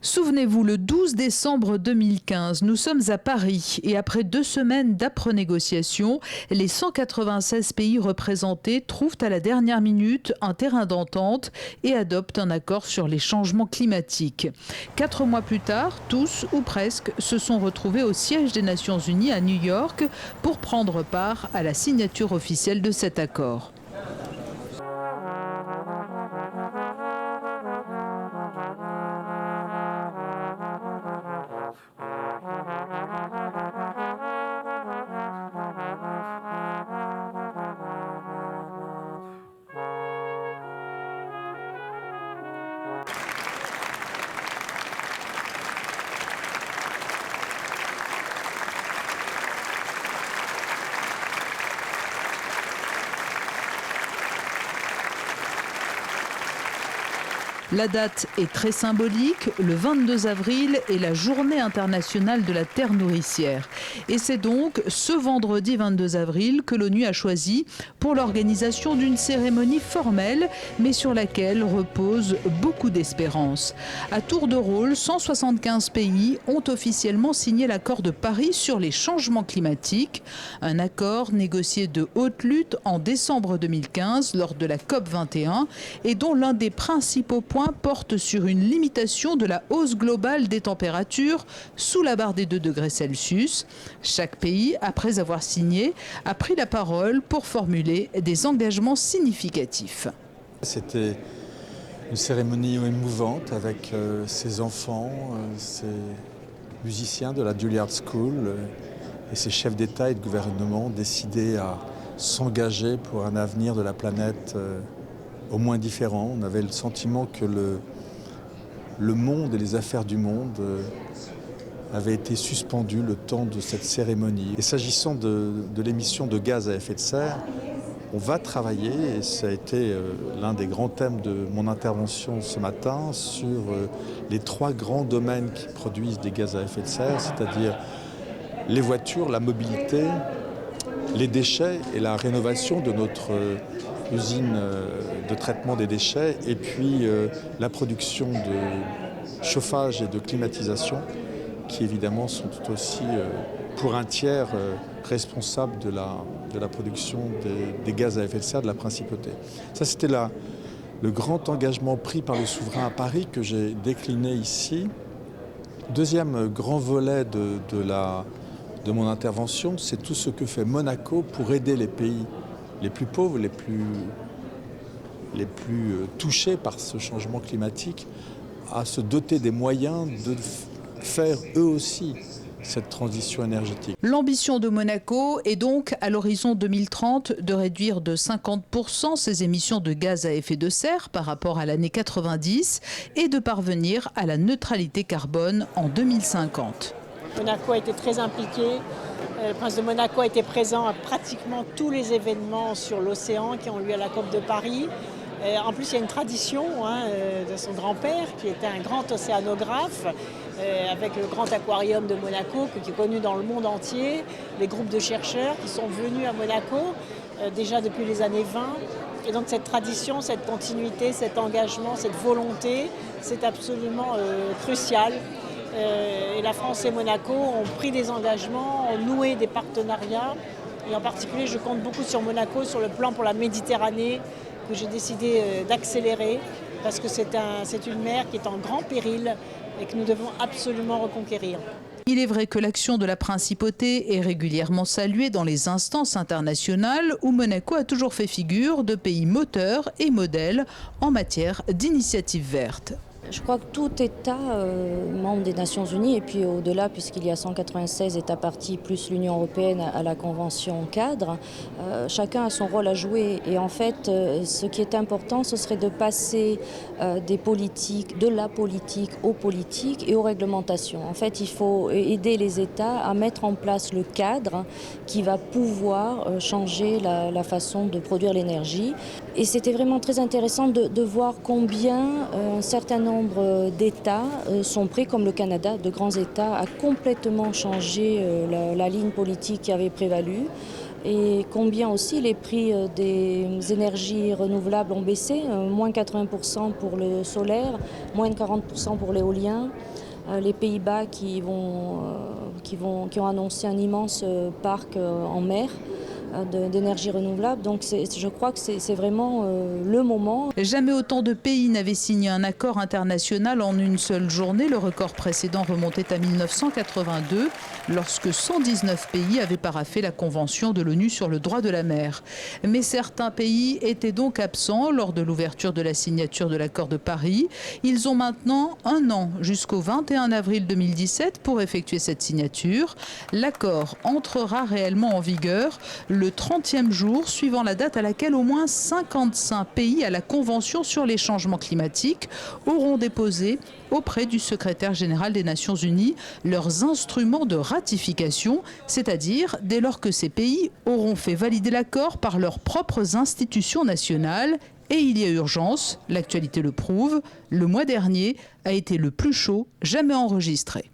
Souvenez-vous, le 12 décembre 2015, nous sommes à Paris et après 2 semaines d'âpres négociations, les 196 pays représentés trouvent à la dernière minute un terrain d'entente et adoptent un accord sur les changements climatiques. 4 mois plus tard, tous ou presque se sont retrouvés au siège des Nations Unies à New York pour prendre part à la signature officielle de cet accord. La date est très symbolique, le 22 avril est la journée internationale de la terre nourricière. Et c'est donc ce vendredi 22 avril que l'ONU a choisi pour l'organisation d'une cérémonie formelle, mais sur laquelle repose beaucoup d'espérance. À tour de rôle, 175 pays ont officiellement signé l'accord de Paris sur les changements climatiques, un accord négocié de haute lutte en décembre 2015 lors de la COP21 et dont l'un des principaux points porte sur une limitation de la hausse globale des températures sous la barre des 2 degrés Celsius. Chaque pays, après avoir signé, a pris la parole pour formuler des engagements significatifs. C'était une cérémonie émouvante avec ses enfants, ses musiciens de la Juilliard School et ses chefs d'État et de gouvernement décidés à s'engager pour un avenir de la planète au moins différent. On avait le sentiment que le monde et les affaires du monde avaient été suspendus le temps de cette cérémonie. Et s'agissant de l'émission de gaz à effet de serre, on va travailler, et ça a été l'un des grands thèmes de mon intervention ce matin, sur les 3 grands domaines qui produisent des gaz à effet de serre, c'est-à-dire les voitures, la mobilité, les déchets et la rénovation de notre usine de traitement des déchets, et puis la production de chauffage et de climatisation, qui évidemment sont tout aussi pour un tiers responsables de la production des gaz à effet de serre de la principauté. Ça, c'était le grand engagement pris par le souverain à Paris que j'ai décliné ici. Deuxième grand volet de mon intervention, c'est tout ce que fait Monaco pour aider les pays les plus pauvres, les plus touchés par ce changement climatique, à se doter des moyens de faire eux aussi cette transition énergétique. L'ambition de Monaco est donc, à l'horizon 2030, de réduire de 50% ses émissions de gaz à effet de serre par rapport à l'année 90 et de parvenir à la neutralité carbone en 2050. Monaco a été très impliqué. Le prince de Monaco a été présent à pratiquement tous les événements sur l'océan qui ont lieu à la COP de Paris. En plus, il y a une tradition de son grand-père qui était un grand océanographe avec le grand aquarium de Monaco qui est connu dans le monde entier. Les groupes de chercheurs qui sont venus à Monaco déjà depuis les années 20. Et donc cette tradition, cette continuité, cet engagement, cette volonté, c'est absolument crucial. Et la France et Monaco ont pris des engagements, ont noué des partenariats. Et en particulier, je compte beaucoup sur Monaco, sur le plan pour la Méditerranée, que j'ai décidé d'accélérer, parce que c'est une mer qui est en grand péril et que nous devons absolument reconquérir. Il est vrai que l'action de la principauté est régulièrement saluée dans les instances internationales où Monaco a toujours fait figure de pays moteur et modèle en matière d'initiatives vertes. Je crois que tout État membre des Nations Unies, et puis au-delà, puisqu'il y a 196 États partis, plus l'Union européenne à la Convention cadre, chacun a son rôle à jouer. Et en fait, ce qui est important, ce serait de passer des politiques, de la politique aux politiques et aux réglementations. En fait, il faut aider les États à mettre en place le cadre qui va pouvoir changer la façon de produire l'énergie. Et c'était vraiment très intéressant de voir combien un certain nombre d'États sont prêts, comme le Canada, de grands États, à complètement changer la ligne politique qui avait prévalu. et combien aussi les prix des énergies renouvelables ont baissé, moins 80% pour le solaire, moins de 40% pour l'éolien. Les Pays-Bas qui ont annoncé un immense parc en mer d'énergie renouvelable. Donc je crois que c'est vraiment le moment. Jamais autant de pays n'avaient signé un accord international en une seule journée. Le record précédent remontait à 1982, lorsque 119 pays avaient paraphé la Convention de l'ONU sur le droit de la mer. Mais certains pays étaient donc absents lors de l'ouverture de la signature de l'accord de Paris. Ils ont maintenant un an, jusqu'au 21 avril 2017, pour effectuer cette signature. L'accord entrera réellement en vigueur le 30e jour suivant la date à laquelle au moins 55 pays à la Convention sur les changements climatiques auront déposé auprès du secrétaire général des Nations Unies leurs instruments de ratification, c'est-à-dire dès lors que ces pays auront fait valider l'accord par leurs propres institutions nationales. Et il y a urgence, l'actualité le prouve, le mois dernier a été le plus chaud jamais enregistré.